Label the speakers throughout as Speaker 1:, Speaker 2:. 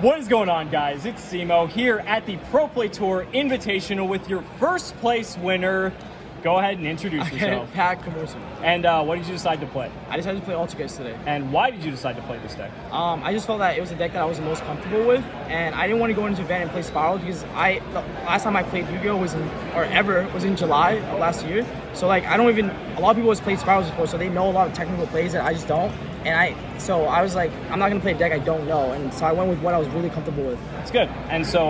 Speaker 1: What is going on, guys? It's Simo here at the Pro Play Tour Invitational with your first place winner. Go ahead and introduce yourself.
Speaker 2: Pamornsut.
Speaker 1: And what did you decide to play?
Speaker 2: I decided to play Altergeist today.
Speaker 1: And why did you decide to play this deck?
Speaker 2: I just felt that it was a deck that I was the most comfortable with, and I didn't want to go into event and play Spiral because the last time I played Yu-Gi-Oh was in July of last year. So like a lot of people has played Spirals before, so they know a lot of technical plays that I just don't. So I was like, I'm not gonna play a deck I don't know, and so I went with what I was really comfortable with.
Speaker 1: That's good. And so,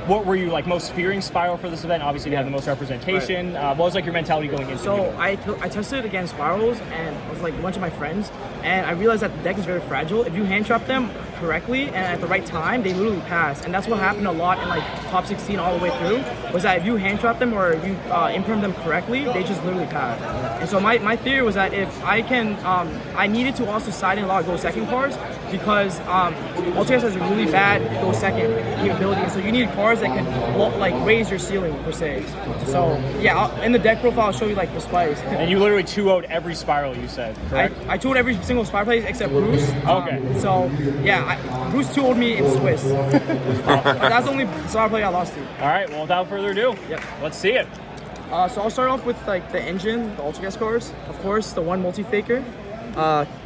Speaker 1: what were you like most fearing Spiral for this event? Obviously, you have the most representation. Right. What was like your mentality going into?
Speaker 2: So I tested against Spirals, and I was like a bunch of my friends, and I realized that the deck is very fragile. If you hand trap them correctly and at the right time, they literally pass. And that's what happened a lot in like top 16 all the way through. Was that if you hand trap them or you imperm them correctly, they just literally pass. And so my theory was that if I can, I needed to also side in a lot of go second cards because Altergeist has a really bad go second capability, and so you need cards that can like raise your ceiling per se. So yeah, in the deck profile I'll show you like the spice.
Speaker 1: And you literally 2-0'd every Spiral, you said, correct?
Speaker 2: I 2-0'd every single Spiral play except Bruce.
Speaker 1: Okay.
Speaker 2: So yeah, Bruce 2-0'd me in Swiss. That's the only Spiral play I lost to.
Speaker 1: All right, well without further ado, let's see it.
Speaker 2: So I'll start off with like the engine, the Altergeist cards. Of course, the one multi-faker.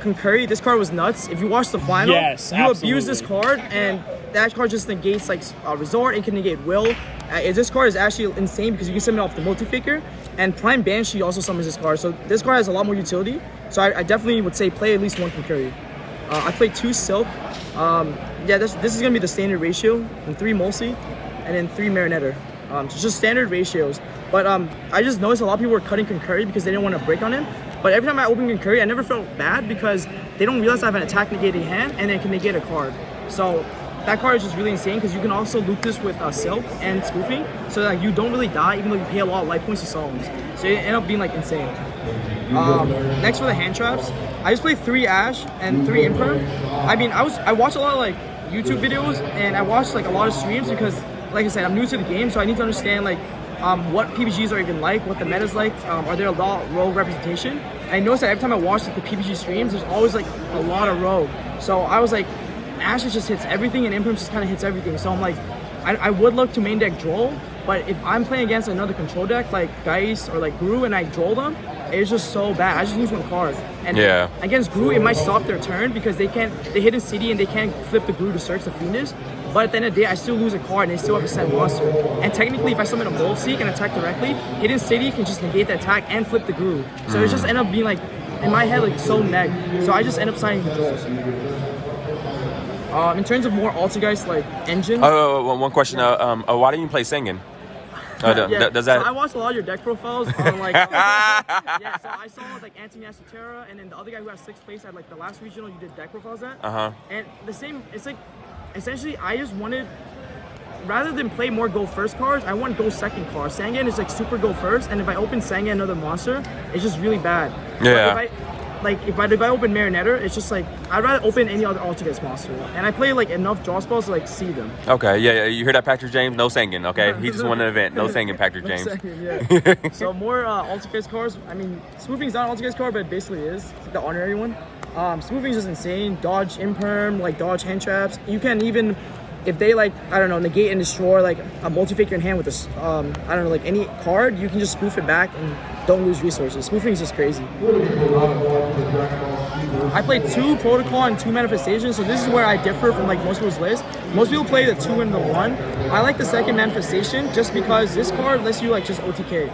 Speaker 2: Concurry, this card was nuts. If you watch the final, you abuse this card, and that card just negates like Resort. It can negate Will. This card is actually insane because you can summon it off the multi-faker, and Prime Banshee also summons this card. So this card has a lot more utility. So I definitely would say play at least one Concurry. I played 2 Silk. This is gonna be the standard ratio, and 3 Mulsi, and then 3 Marionetta. So just standard ratios. But I just noticed a lot of people were cutting Concurry because they didn't want to break on him. But every time I open Concurry, I never felt bad because they don't realize I have an attack negating hand and they can negate a card. So that card is just really insane because you can also loop this with Silk and Spoofing, so that you don't really die even though you pay a lot of life points to Solons. So it ended up being like insane. Next for the hand traps, I just played 3 Ash and 3 Imperm. I mean, I watched a lot of like YouTube videos and I watched like a lot of streams because, like I said, I'm new to the game, so I need to understand like what PPGs are even like, what the meta's like, are there a lot of rogue representation? And I noticed that every time I watch like the PPG streams, there's always like a lot of rogue. So I was like, Ash just hits everything and Imperm just kind of hits everything. So I'm like, I would look to main deck Droll, but if I'm playing against another control deck like Geist or like Guru and I Droll them, it's just so bad. I just lose 1 card. And against Guru, it might stop their turn because they hit a city and they can't flip the Guru to search the Fiendish. But at the end of the day, I still lose a card and they still have to send monster. And technically, if I summon a Mold Seek and attack directly, Hidden City can just negate the attack and flip the Guru. So it just ended up being like, in my head, like so neg. So I just end up signing the Drolls. In terms of more Altergeist like engine.
Speaker 3: One question. Why didn't you play Sengen? Does that?
Speaker 2: So I watched a lot of your deck profiles on like. So I saw like Anthony Asotera, and then the other guy who has 6th place at like the last regional you did deck profiles at. And the same. It's like, essentially, I just wanted, rather than play more go first cards, I want go second cards. Sangan is like super go first, and if I open Sangan another monster, it's just really bad.
Speaker 3: Yeah.
Speaker 2: If I open Marionetta, it's just like I'd rather open any other Altergeist monster, and I play like enough draw spells to like see them.
Speaker 3: Okay, you hear that, Patrick James? No Sangan, okay? He just won an event. No Sangan, Patrick James.
Speaker 2: So more Altergeist cards. I mean, Spoofing's not an Altergeist card, but it basically is. It's like the honorary one. Spoofing's just insane. Dodge Imperm, like dodge hand traps. You can even, if they like, I don't know, negate and destroy like a multi-faker in hand with this, I don't know, like any card, you can just spoof it back and don't lose resources. Spoofing is just crazy. I played 2 Protocol and 2 Manifestations, so this is where I differ from like most people's list. Most people play the 2 and the 1. I like the 2nd Manifestation just because this card lets you like just OTK.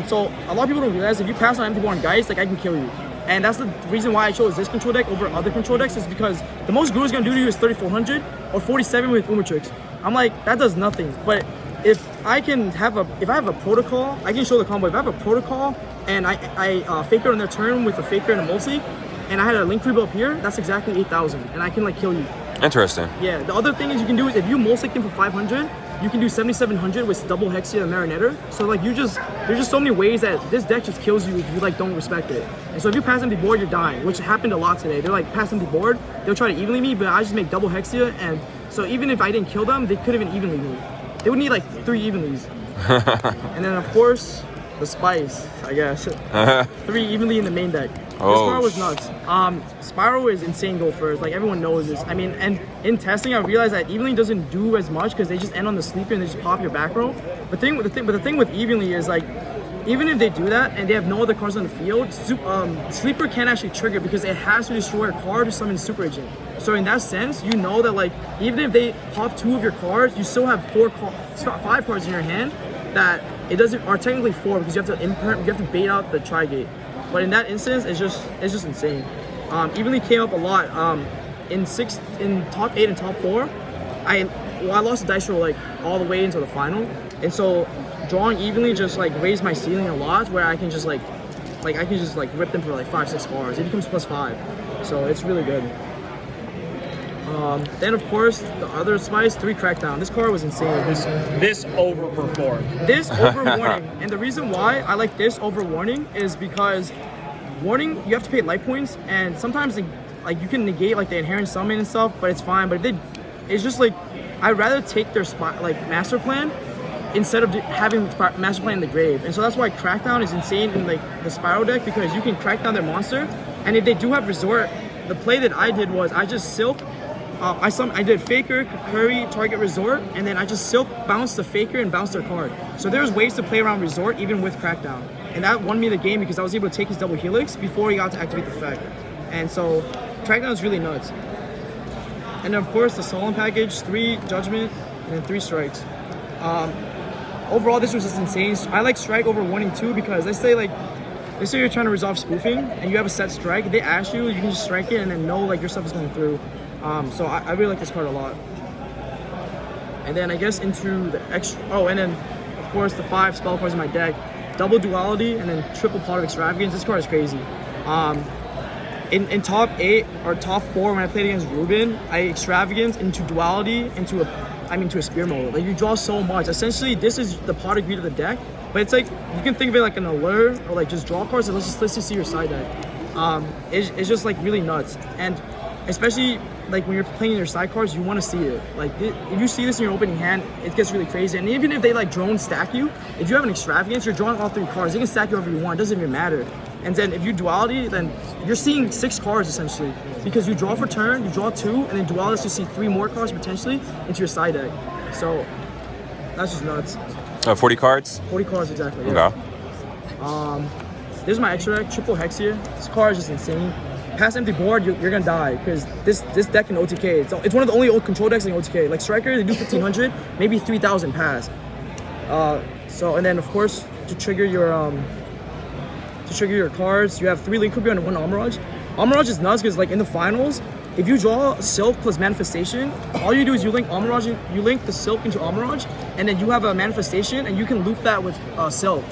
Speaker 2: So a lot of people don't realize if you pass on MP1 Geist, like I can kill you. And that's the reason why I chose this control deck over other control decks, is because the most Guru's gonna do to you is 3400 or 47 with Umatrix. I'm like, that does nothing. But if I have a protocol, I can show the combo. If I have a protocol and I faker on their turn with a faker and a multi, and I had a link creep up here, that's exactly 8,000, and I can like kill you.
Speaker 3: Interesting.
Speaker 2: Yeah. The other thing is you can do is if you multi them for 500. You can do 7,700 with double Hexia and Marionetta. So like there's just so many ways that this deck just kills you if you like don't respect it. And so if you pass empty board, you're dying, which happened a lot today. They're like pass empty board, they'll try to evenly me, but I just make double Hexia, and so even if I didn't kill them, they couldn't even evenly me. They would need like 3 evenlies. And then of course, the spice, I guess.
Speaker 3: Uh-huh.
Speaker 2: 3 evenly in the main deck. This card was nuts. Spiral is insane go first. Like, everyone knows this. I mean, and in testing, I realized that evenly doesn't do as much because they just end on the sleeper and they just pop your back row. But the thing with evenly is, like, even if they do that and they have no other cards on the field, sleeper can't actually trigger because it has to destroy a card to summon super agent. So in that sense, you know that, like, even if they pop 2 of your cards, you still have 5 cards in your hand that it doesn't, or technically 4 because you have to bait out the tri-gate. But in that instance, it's just insane. Evenly came up a lot. In top 8 and top 4, I lost the dice roll like all the way into the final, and so drawing evenly just like raised my ceiling a lot, where I can just like rip them for like 5-6 cards. It becomes +5, so it's really good. Then of course the other spice, 3 Crackdown. This card was insane.
Speaker 1: This overperformed.
Speaker 2: This over Warning, and the reason why I like this over Warning is because Warning, you have to pay life points, and sometimes like you can negate like the inherent summon and stuff, but it's fine. But it's just like I'd rather take their master plan instead of having master plan in the grave, and so that's why Crackdown is insane in like the Spiral deck, because you can crack down their monster, and if they do have Resort, the play that I did was I just Silk. I did Faker, Curry, target Resort, and then I just Silk bounced the Faker and bounced their card. So there's ways to play around Resort even with Crackdown. And that won me the game because I was able to take his double Helix before he got to activate the effect. And so Crackdown is really nuts. And then of course the Solemn package, 3 Judgment, and then 3 Strikes. Overall this was just insane. I like Strike over Warning too because let's say you're trying to resolve spoofing and you have a set strike, if they ask you, you can just strike it and then know like your stuff is going through. So I really like this card a lot. And then I guess into the extra, and then of course the 5 spell cards in my deck, double Duality and then triple Pot of Extravagance. This card is crazy. In top 8 or top 4 when I played against Ruben, I Extravagance into Duality into a Spear mode. Like, you draw so much. Essentially this is the Pot of Greed of the deck, but it's like you can think of it like an allure or like just draw cards and let's just see your side deck. It's just like really nuts, and especially like when you're playing your side cards, you want to see it. Like if you see this in your opening hand, it gets really crazy. And even if they like drone stack you, if you have an Extravagance, you're drawing all 3 cards. They can stack you however you want. It doesn't even matter. And then if you Duality, then you're seeing 6 cards essentially, because you draw for turn, you draw 2, and then Duality to see 3 more cards potentially into your side deck. So that's just nuts.
Speaker 3: 40 cards?
Speaker 2: 40 cards exactly. Yeah.
Speaker 3: Okay.
Speaker 2: This is my extra deck, triple Hexia. This card is just insane. Past empty board, you're gonna die because this deck in OTK, it's one of the only old control decks in OTK. Like Striker, they do 1500, maybe 3000 pass. And then of course to trigger your cards, you have 3 Link Cooper and 1 Amaraj. Amaraj is nuts because like in the finals, if you draw Silk plus Manifestation, all you do is you link Amaraj, you link the Silk into Amaraj, and then you have a Manifestation, and you can loop that with Silk.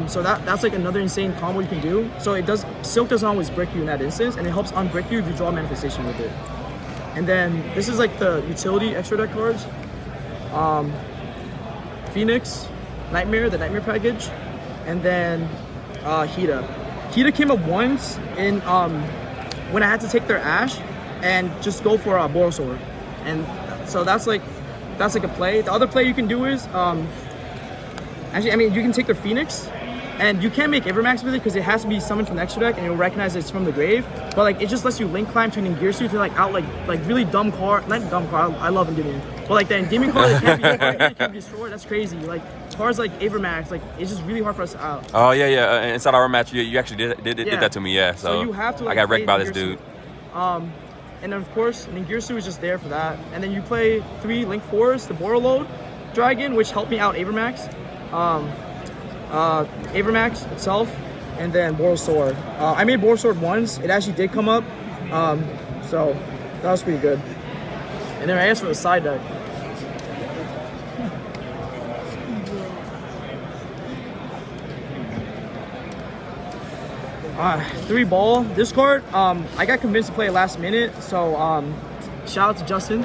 Speaker 2: So that's like another insane combo you can do. So Silk doesn't always brick you in that instance, and it helps unbrick you if you draw a Manifestation with it. And then this is like the utility extra deck cards. Phoenix, Nightmare, the Nightmare package, and then Hida. Hida came up once in when I had to take their Ash and just go for a Borosaur, and so that's like a play. The other play you can do is actually, I mean, you can take their Phoenix, and you can't make Evermax with it because it has to be summoned from the extra deck, and you'll recognize it's from the grave. But like, it just lets you link climb to an Ningirsu to like out like really dumb card. Not dumb card. I love Endymion, but like the Endymion card that can't be destroyed. That's crazy. Like cards like Evermax, like it's just really hard for us to out.
Speaker 3: Oh yeah. Inside our match, you actually did that to me. Yeah. So
Speaker 2: you have to. Like,
Speaker 3: I got wrecked by this dude.
Speaker 2: And then of course Ningirsu is just there for that. And then you play 3 Link 4s, the Borreload Dragon, which helped me out Evermax. Evermax itself, and then Borosaur. I made Borosaur once. It actually did come up, so that was pretty good. And then I asked for the side deck. Three ball. This card, I got convinced to play it last minute, so shout out to Justin.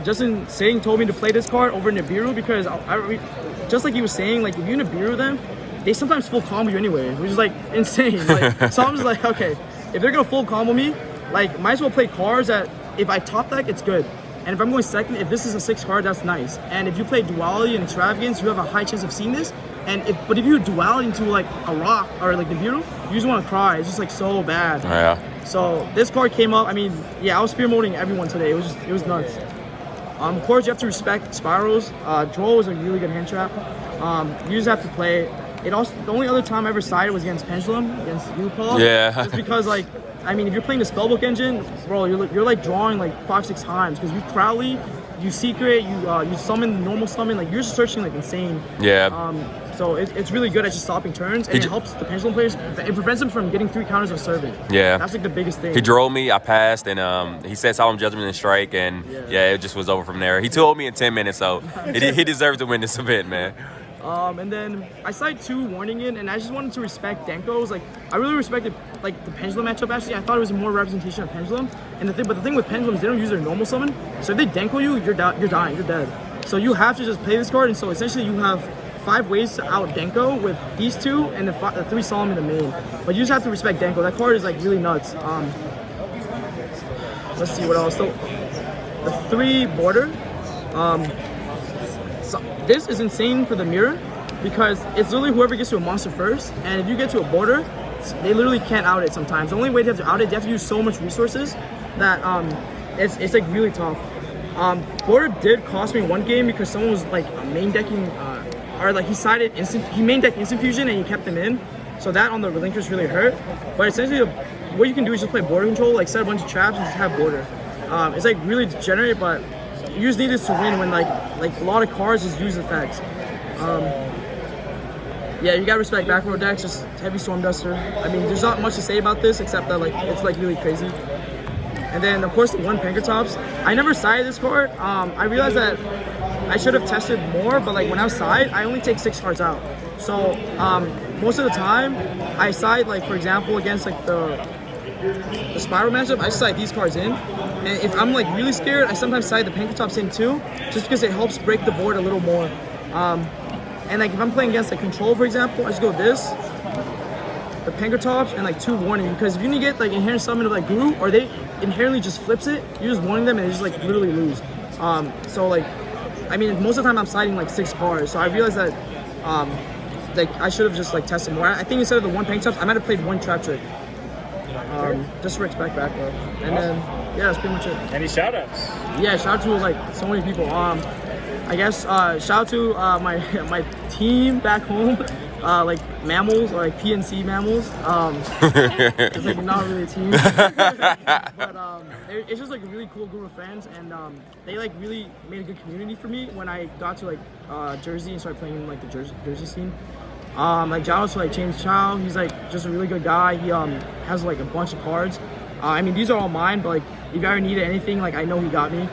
Speaker 2: Justin Singh told me to play this card over Nibiru because just like he was saying, like if you Nibiru them, they sometimes full combo you anyway, which is like insane. Like, so I'm just like, okay, if they're gonna full combo me, like might as well play cards that if I top deck, it's good. And if I'm going second, if this is a 6 card, that's nice. And if you play Duality and Extravagance, you have a high chance of seeing this. But if you Duality into like a Rock or like Nibiru, you just want to cry. It's just like so bad.
Speaker 3: Yeah.
Speaker 2: So this card came up. I mean, yeah, I was spear molding everyone today. It was nuts. Of course, you have to respect Spirals. Droll is a really good hand trap. You just have to play. It also, the only other time I ever sided was against Pendulum, against Ulupal.
Speaker 3: Yeah.
Speaker 2: Just because, like, I mean, if you're playing the Spellbook engine, bro, you're like drawing like 5-6 times because you Crowley, you Secret, you summon, normal summon, like you're just searching like insane.
Speaker 3: Yeah.
Speaker 2: So it's really good at just stopping turns, and it helps the Pendulum players. It prevents them from getting 3 counters of serving.
Speaker 3: Yeah.
Speaker 2: That's like the biggest thing.
Speaker 3: He drove me, I passed, and he said Solemn Judgment and Strike, and yeah, it just was over from there. He told me in 10 minutes, so he deserved to win this event, man.
Speaker 2: And then I side 2 Warning in, and I just wanted to respect Denko's. Like, I really respected like the Pendulum matchup. Actually, I thought it was more representation of Pendulum. But the thing with Pendulums, they don't use their normal summon. So if they Denko you, you're dying, you're dead. So you have to just play this card, and so essentially you have 5 ways to out Denko with these 2 and the 3 Solemn in the main. But you just have to respect Denko. That card is like really nuts. Let's see what else. So the 3 Border. So this is insane for the mirror because it's literally whoever gets to a monster first, and if you get to a border, they literally can't out it sometimes. The only way they have to out it, they have to use so much resources that it's like really tough. Border did cost me 1 game because someone was like main decking, or like he main decked Instant Fusion and he kept them in, so that on the Relinquish really hurt. But essentially, what you can do is just play border control, like set a bunch of traps and just have border. It's like really degenerate, but you just need this to win when like a lot of cards just use effects. Yeah, you gotta respect back row decks, just heavy Storm Duster. I mean, there's not much to say about this except that like it's like really crazy. And then of course the 1 Pankratops. I never sided this card. I realized that I should have tested more, but like when I was side, I only take 6 cards out. So most of the time, I side like for example against like the Spiral matchup, I side these cards in. And if I'm like really scared, I sometimes side the Pankratops in too, just because it helps break the board a little more. And like if I'm playing against like Control, for example, I just go this, the Pankratops, and like 2 Warning, because if you need to get like inherent summon of like Guru, or they inherently just flips it, you're just warning them and they just like literally lose. So like, I mean, most of the time I'm siding like 6 cards, so I realized that like I should have just like tested more. I think instead of the 1 Pankratops, I might have played 1 Trap Trick. Just to respect back row. And then yeah, that's pretty much it.
Speaker 1: Any shout outs?
Speaker 2: Yeah, shout out to like so many people. I guess shout out to my team back home, like Mammals or like PNC Mammals. It's like not really a team, but it's just like a really cool group of friends, and they like really made a good community for me when I got to like Jersey and started playing in like the Jersey scene. Like shout out to like James Chow. He's like just a really good guy. He has like a bunch of cards. I mean, these are all mine, but like if you ever needed anything, like I know he got me.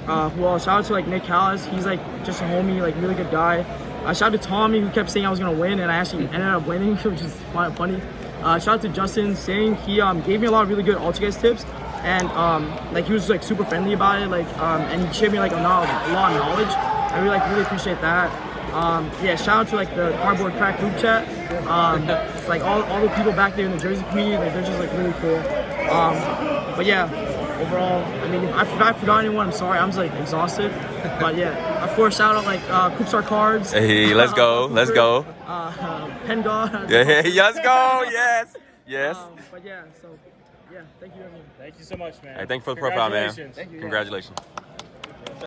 Speaker 2: Well, shout out to like Nick Callis. He's like just a homie, like really good guy. Shout out to Tommy, who kept saying I was gonna win, and I actually ended up winning, which is funny. Shout out to Justin Singh. He gave me a lot of really good Altergeist tips, and like he was like super friendly about it, like and he shared me like a lot of knowledge. I really appreciate that. Yeah, shout out to like the Cardboard Crack group chat. It's like all the people back there in the Jersey community, like they're just like really cool. But yeah, overall, I mean, if I forgot anyone, I'm sorry. I'm just like exhausted. But yeah, of course, shout out like Koopstar Cards.
Speaker 3: Hey, let's go, let's go.
Speaker 2: Pen God.
Speaker 3: Yeah, let's go. Yes.
Speaker 2: But yeah, so yeah, thank you everyone.
Speaker 1: Thank you so much, man.
Speaker 3: Hey, thank you for the profile, man.
Speaker 1: Congratulations.
Speaker 2: Thank you.
Speaker 3: Congratulations.